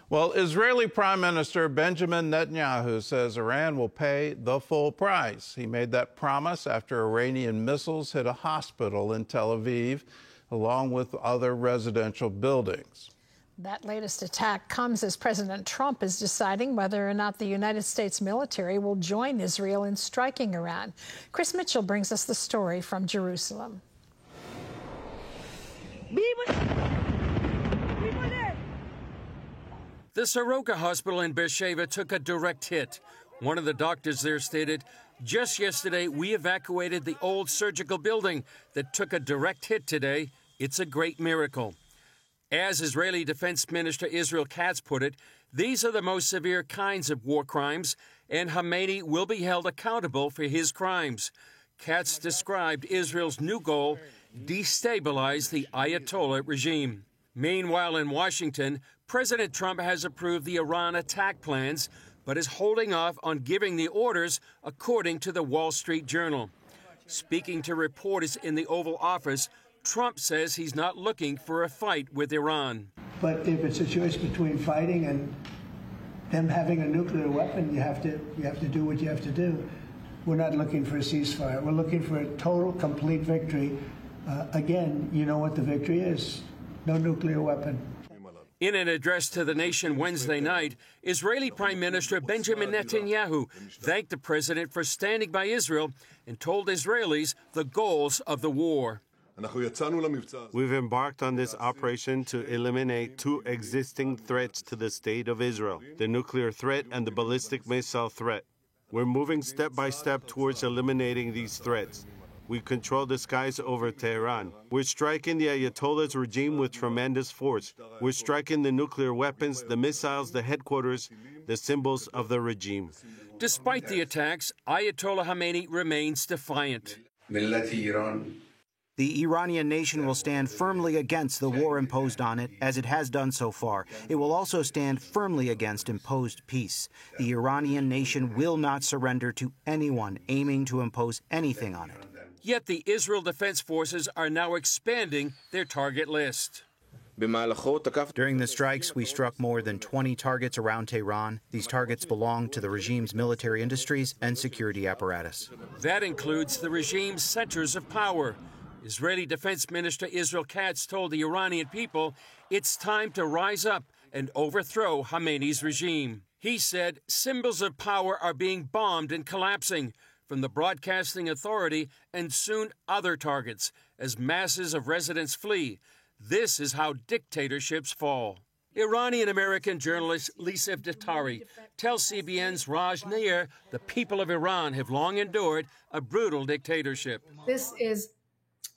Well, Israeli Prime Minister Benjamin Netanyahu says Iran will pay the full price. He made that promise after Iranian missiles hit a hospital in Tel Aviv, along with other residential buildings. That latest attack comes as President Trump is deciding whether or not the United States military will join Israel in striking Iran. Chris Mitchell brings us the story from Jerusalem. The Soroka Hospital in Beersheva took a direct hit. One of the doctors there stated, "Just yesterday, we evacuated the old surgical building that took a direct hit today. It's a great miracle." As Israeli Defense Minister Israel Katz put it, these are the most severe kinds of war crimes, and Khamenei will be held accountable for his crimes. Katz described Israel's new goal, destabilize the Ayatollah regime. Meanwhile, in Washington, President Trump has approved the Iran attack plans, but is holding off on giving the orders, according to the Wall Street Journal. Speaking to reporters in the Oval Office, Trump says he's not looking for a fight with Iran. But if it's a choice between fighting and them having a nuclear weapon, you have to do what you have to do. We're not looking for a ceasefire. We're looking for a total, complete victory. Again, you know what the victory is. No nuclear weapon. In an address to the nation Wednesday night, Israeli Prime Minister Benjamin Netanyahu thanked the president for standing by Israel and told Israelis the goals of the war. We've embarked on this operation to eliminate two existing threats to the state of Israel, the nuclear threat and the ballistic missile threat. We're moving step by step towards eliminating these threats. We control the skies over Tehran. We're striking the Ayatollah's regime with tremendous force. We're striking the nuclear weapons, the missiles, the headquarters, the symbols of the regime. Despite the attacks, Ayatollah Khamenei remains defiant. The Iranian nation will stand firmly against the war imposed on it, as it has done so far. It will also stand firmly against imposed peace. The Iranian nation will not surrender to anyone aiming to impose anything on it. Yet the Israel Defense Forces are now expanding their target list. During the strikes, we struck more than 20 targets around Tehran. These targets belong to the regime's military industries and security apparatus. That includes the regime's centers of power. Israeli Defense Minister Israel Katz told the Iranian people it's time to rise up and overthrow Khamenei's regime. He said symbols of power are being bombed and collapsing, from the Broadcasting Authority and soon other targets, as masses of residents flee. This is how dictatorships fall. Iranian-American journalist Lisa Dattari tells CBN's Raj Nair the people of Iran have long endured a brutal dictatorship. This is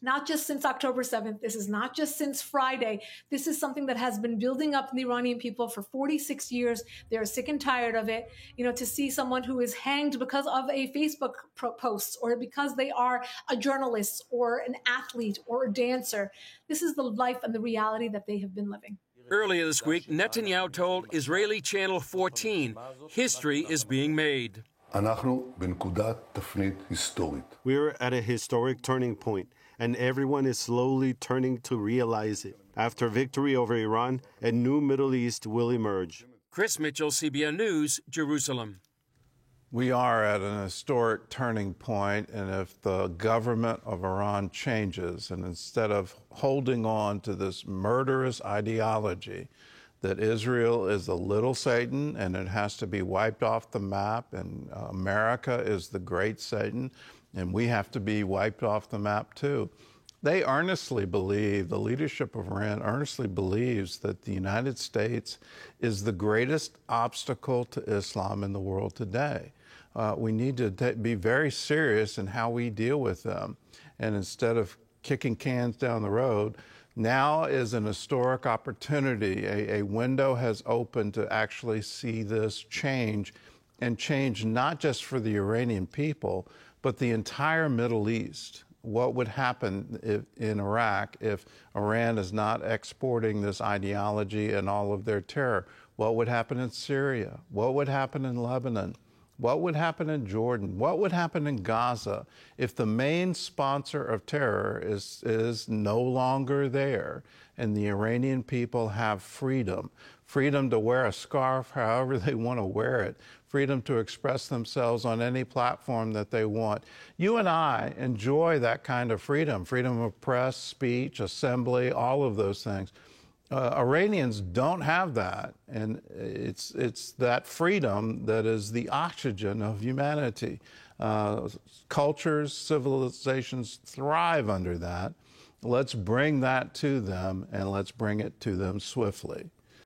not just since October 7th. This is not just since Friday. This is something that has been building up in the Iranian people for 46 years. They're sick and tired of it. You know, to see someone who is hanged because of a Facebook post or because they are a journalist or an athlete or a dancer. This is the life and the reality that they have been living. Earlier this week, Netanyahu told Israeli Channel 14, history is being made. We're at a historic turning point, and everyone is slowly turning to realize it. After victory over Iran, a new Middle East will emerge. Chris Mitchell, CBN News, Jerusalem. We are at an historic turning point, and if the government of Iran changes, and instead of holding on to this murderous ideology that Israel is the little Satan and it has to be wiped off the map, and America is the great Satan, and we have to be wiped off the map too. They earnestly believe, the leadership of Iran earnestly believes that the United States is the greatest obstacle to Islam in the world today. We need to be very serious in how we deal with them. And instead of kicking cans down the road, now is an historic opportunity. A window has opened to actually see this change, and change not just for the Iranian people, but the entire Middle East. What would happen in Iraq if Iran is not exporting this ideology and all of their terror? What would happen in Syria? What would happen in Lebanon? What would happen in Jordan? What would happen in Gaza if the main sponsor of terror is no longer there and the Iranian people have freedom? freedom to wear a scarf however they want to wear it, freedom to express themselves on any platform that they want. You and I enjoy that kind of freedom, freedom of press, speech, assembly, all of those things. Iranians don't have that, and it's that freedom that is the oxygen of humanity. Cultures, civilizations thrive under that. Let's bring that to them, and let's bring it to them swiftly.